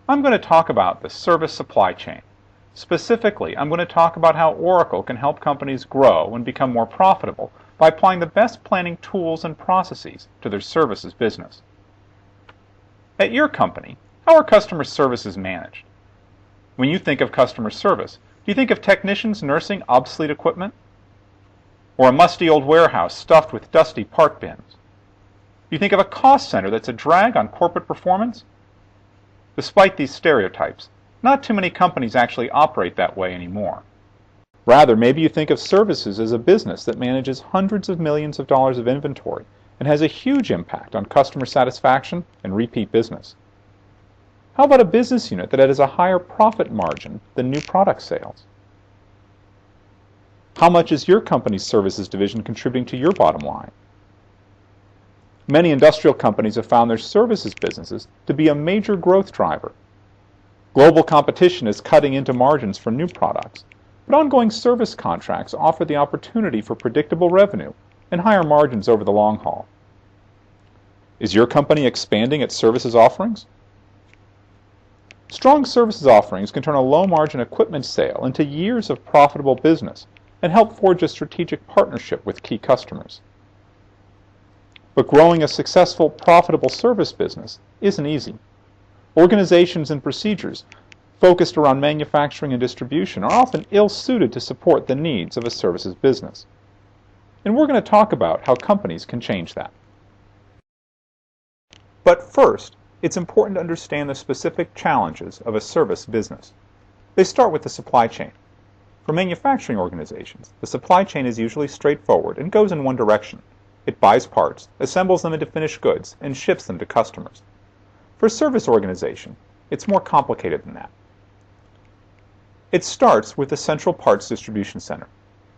I'm going to talk about the service supply chain. Specifically, I'm going to talk about how Oracle can help companies grow and become more profitable by applying the best planning tools and processes to their services business. At your company, how are customer services managed? When you think of customer service, do you think of technicians nursing obsolete equipment? Or a musty old warehouse stuffed with dusty part bins? Do you think of a cost center that's a drag on corporate performance? Despite these stereotypes, not too many companies actually operate that way anymore. Rather, maybe you think of services as a business that manages hundreds of millions of dollars of inventory and has a huge impact on customer satisfaction and repeat business. How about a business unit that has a higher profit margin than new product sales? How much is your company's services division contributing to your bottom line? Many industrial companies have found their services businesses to be a major growth driver. Global competition is cutting into margins for new products, but ongoing service contracts offer the opportunity for predictable revenue and higher margins over the long haul. Is your company expanding its services offerings? Strong services offerings can turn a low-margin equipment sale into years of profitable business and help forge a strategic partnership with key customers. But growing a successful, profitable service business isn't easy. Organizations and procedures focused around manufacturing and distribution are often ill-suited to support the needs of a services business. And we're going to talk about how companies can change that. But first, it's important to understand the specific challenges of a service business. They start with the supply chain. For manufacturing organizations, the supply chain is usually straightforward and goes in one direction. It buys parts, assembles them into finished goods, and ships them to customers. For a service organization, it's more complicated than that. It starts with the central parts distribution center.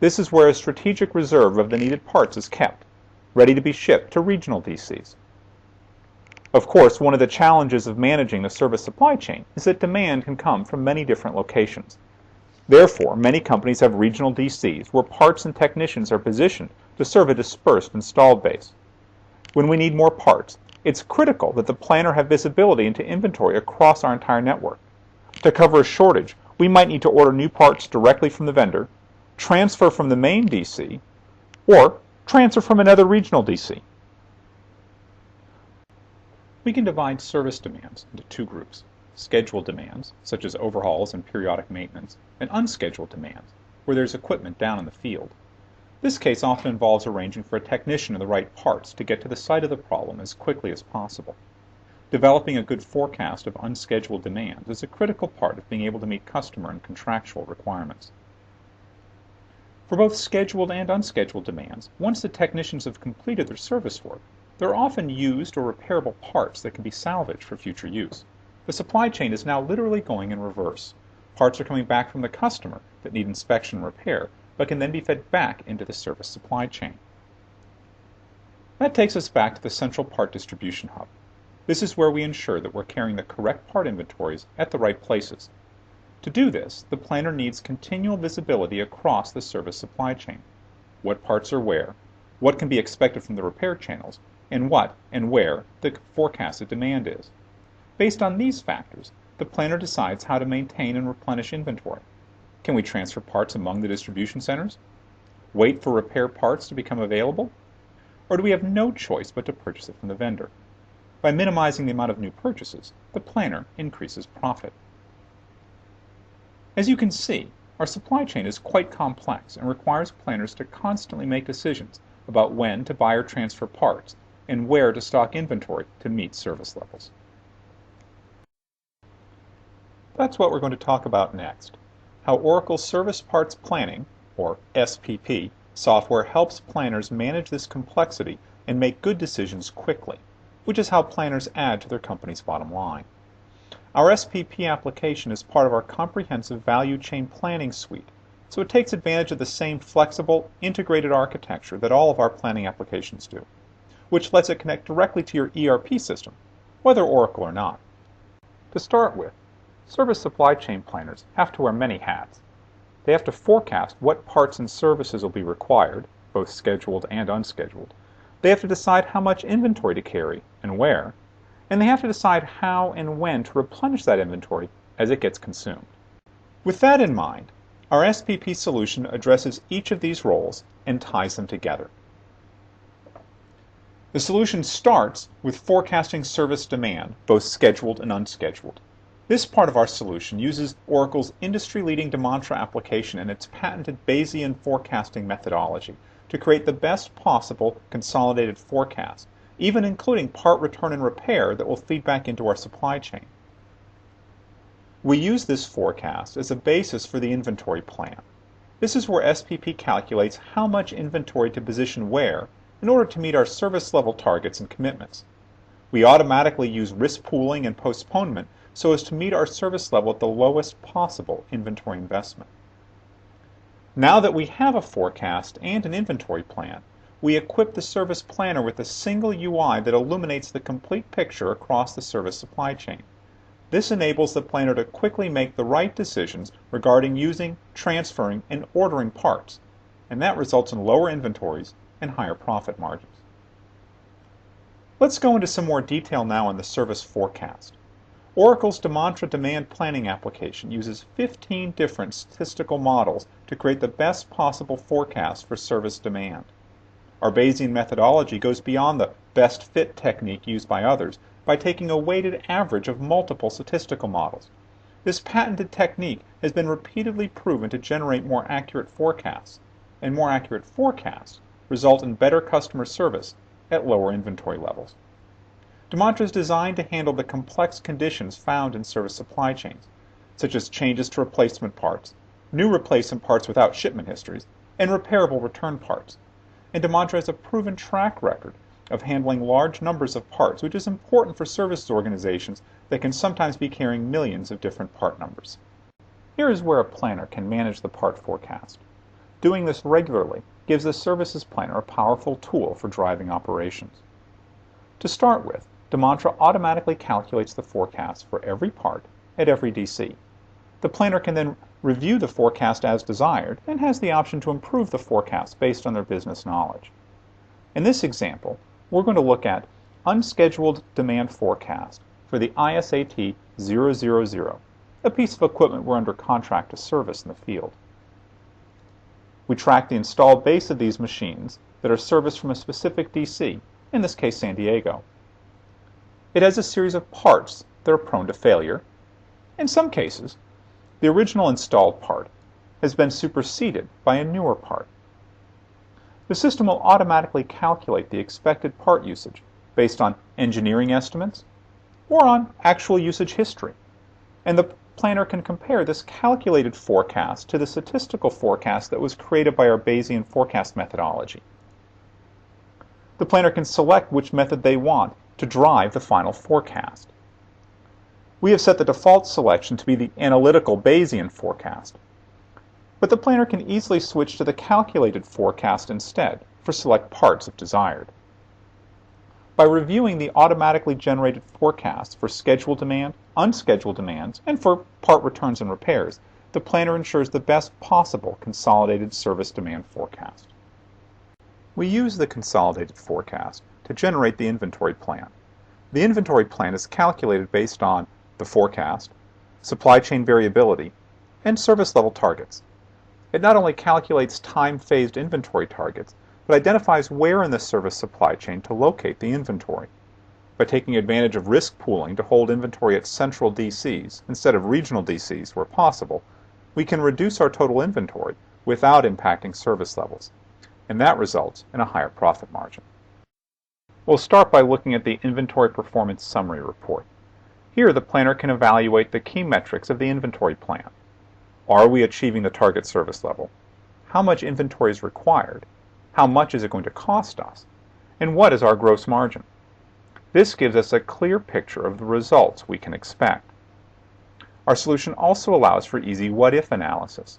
This is where a strategic reserve of the needed parts is kept, ready to be shipped to regional DCs. Of course, one of the challenges of managing the service supply chain is that demand can come from many different locations. Therefore, many companies have regional DCs where parts and technicians are positioned to serve a dispersed installed base. When we need more parts, it's critical that the planner have visibility into inventory across our entire network. To cover a shortage, we might need to order new parts directly from the vendor, transfer from the main DC, or transfer from another regional DC. We can divide service demands into two groups: scheduled demands, such as overhauls and periodic maintenance, and unscheduled demands, where there's equipment down in the field. This case often involves arranging for a technician and the right parts to get to the site of the problem as quickly as possible. Developing a good forecast of unscheduled demands is a critical part of being able to meet customer and contractual requirements. For both scheduled and unscheduled demands, once the technicians have completed their service work, there are often used or repairable parts that can be salvaged for future use. The supply chain is now literally going in reverse. Parts are coming back from the customer that need inspection and repair, but can then be fed back into the service supply chain. That takes us back to the central part distribution hub. This is where we ensure that we're carrying the correct part inventories at the right places. To do this, the planner needs continual visibility across the service supply chain. What parts are where, what can be expected from the repair channels, and what and where the forecasted demand is. Based on these factors, the planner decides how to maintain and replenish inventory. Can we transfer parts among the distribution centers? Wait for repair parts to become available? Or do we have no choice but to purchase it from the vendor? By minimizing the amount of new purchases, the planner increases profit. As you can see, our supply chain is quite complex and requires planners to constantly make decisions about when to buy or transfer parts and where to stock inventory to meet service levels. That's what we're going to talk about next. How Oracle Service Parts Planning, or SPP, software helps planners manage this complexity and make good decisions quickly, which is how planners add to their company's bottom line. Our SPP application is part of our comprehensive value chain planning suite, so it takes advantage of the same flexible, integrated architecture that all of our planning applications do, which lets it connect directly to your ERP system, whether Oracle or not. To start with, service supply chain planners have to wear many hats. They have to forecast what parts and services will be required, both scheduled and unscheduled. They have to decide how much inventory to carry and where. and they have to decide how and when to replenish that inventory as it gets consumed. With that in mind, our SPP solution addresses each of these roles and ties them together. The solution starts with forecasting service demand, both scheduled and unscheduled. This part of our solution uses Oracle's industry-leading Demantra application and its patented Bayesian forecasting methodology to create the best possible consolidated forecast, even including part return and repair that will feed back into our supply chain. We use this forecast as a basis for the inventory plan. This is where SPP calculates how much inventory to position where in order to meet our service level targets and commitments. We automatically use risk pooling and postponement so as to meet our service level at the lowest possible inventory investment. Now that we have a forecast and an inventory plan, we equip the service planner with a single UI that illuminates the complete picture across the service supply chain. This enables the planner to quickly make the right decisions regarding using, transferring, and ordering parts, and that results in lower inventories and higher profit margins. Let's go into some more detail now on the service forecast. Oracle's Demantra demand planning application uses 15 different statistical models to create the best possible forecast for service demand. Our Bayesian methodology goes beyond the best fit technique used by others by taking a weighted average of multiple statistical models. This patented technique has been repeatedly proven to generate more accurate forecasts, and more accurate forecasts result in better customer service at lower inventory levels. Demantra is designed to handle the complex conditions found in service supply chains, such as changes to replacement parts, new replacement parts without shipment histories, and repairable return parts. And Demantra has a proven track record of handling large numbers of parts, which is important for services organizations that can sometimes be carrying millions of different part numbers. Here is where a planner can manage the part forecast. Doing this regularly gives the services planner a powerful tool for driving operations. To start with, Demantra automatically calculates the forecast for every part at every DC. The planner can then review the forecast as desired and has the option to improve the forecast based on their business knowledge. In this example, we're going to look at unscheduled demand forecast for the ISAT 000, a piece of equipment we're under contract to service in the field. We track the installed base of these machines that are serviced from a specific DC, in this case San Diego. It has a series of parts that are prone to failure. In some cases, the original installed part has been superseded by a newer part. The system will automatically calculate the expected part usage based on engineering estimates or on actual usage history, and the planner can compare this calculated forecast to the statistical forecast that was created by our Bayesian forecast methodology. The planner can select which method they want to drive the final forecast. We have set the default selection to be the analytical Bayesian forecast, but the planner can easily switch to the calculated forecast instead for select parts if desired. By reviewing the automatically generated forecasts for scheduled demand, unscheduled demands, and for part returns and repairs, the planner ensures the best possible consolidated service demand forecast. We use the consolidated forecast to generate the inventory plan. The inventory plan is calculated based on the forecast, supply chain variability, and service level targets. It not only calculates time-phased inventory targets, but identifies where in the service supply chain to locate the inventory. By taking advantage of risk pooling to hold inventory at central DCs instead of regional DCs where possible, we can reduce our total inventory without impacting service levels, and that results in a higher profit margin. We'll start by looking at the Inventory Performance Summary Report. Here, the planner can evaluate the key metrics of the inventory plan. Are we achieving the target service level? How much inventory is required? How much is it going to cost us? And what is our gross margin? This gives us a clear picture of the results we can expect. Our solution also allows for easy what-if analysis.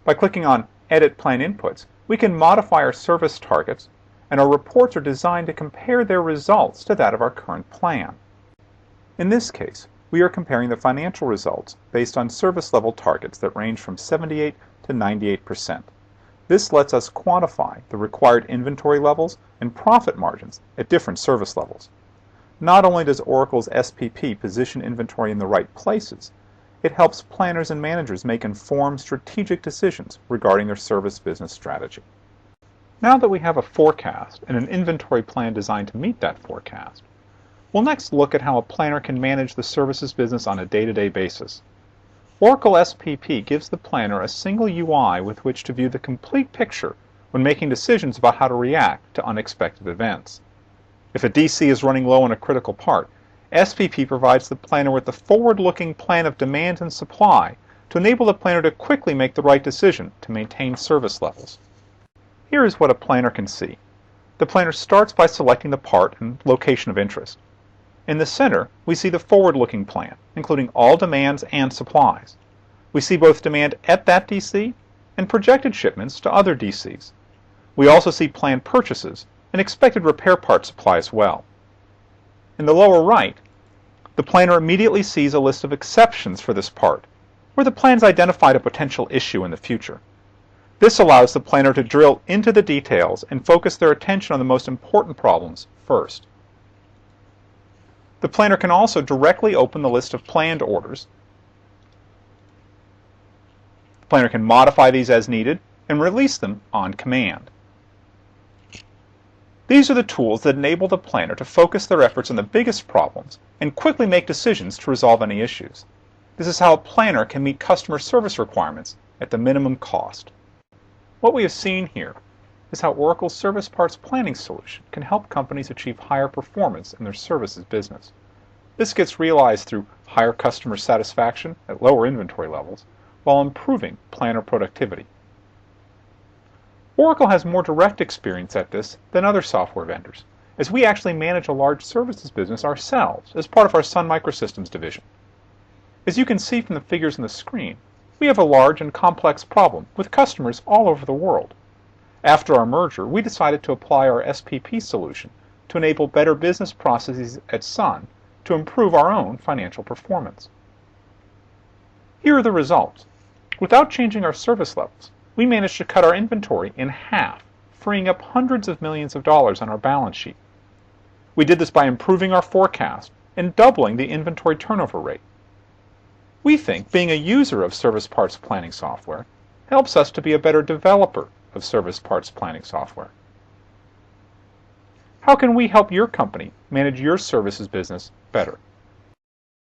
By clicking on Edit Plan Inputs, we can modify our service targets, and our reports are designed to compare their results to that of our current plan. In this case, we are comparing the financial results based on service level targets that range from 78 to 98%. This lets us quantify the required inventory levels and profit margins at different service levels. not only does Oracle's SPP position inventory in the right places, it helps planners and managers make informed strategic decisions regarding their service business strategy. Now that we have a forecast and an inventory plan designed to meet that forecast, we'll next look at how a planner can manage the services business on a day-to-day basis. Oracle SPP gives the planner a single UI with which to view the complete picture when making decisions about how to react to unexpected events. If a DC is running low on a critical part, SPP provides the planner with a forward-looking plan of demand and supply to enable the planner to quickly make the right decision to maintain service levels. Here is what a planner can see. The planner starts by selecting the part and location of interest. In the center, we see the forward-looking plan, including all demands and supplies. We see both demand at that DC and projected shipments to other DCs. We also see planned purchases and expected repair part supply as well. In the lower right, the planner immediately sees a list of exceptions for this part, where the plan's identified a potential issue in the future. This allows the planner to drill into the details and focus their attention on the most important problems first. The planner can also directly open the list of planned orders. The planner can modify these as needed and release them on command. These are the tools that enable the planner to focus their efforts on the biggest problems and quickly make decisions to resolve any issues. This is how a planner can meet customer service requirements at the minimum cost. What we have seen here is how Oracle's Service Parts Planning solution can help companies achieve higher performance in their services business. This gets realized through higher customer satisfaction at lower inventory levels while improving planner productivity. Oracle has more direct experience at this than other software vendors, as we actually manage a large services business ourselves as part of our Sun Microsystems division. As you can see from the figures on the screen, we have a large and complex problem with customers all over the world. After our merger, we decided to apply our SPP solution to enable better business processes at Sun to improve our own financial performance. Here are the results. Without changing our service levels, we managed to cut our inventory in half, freeing up hundreds of millions of dollars on our balance sheet. We did this by improving our forecast and doubling the inventory turnover rate. We think being a user of service parts planning software helps us to be a better developer of service parts planning software. How can we help your company manage your services business better?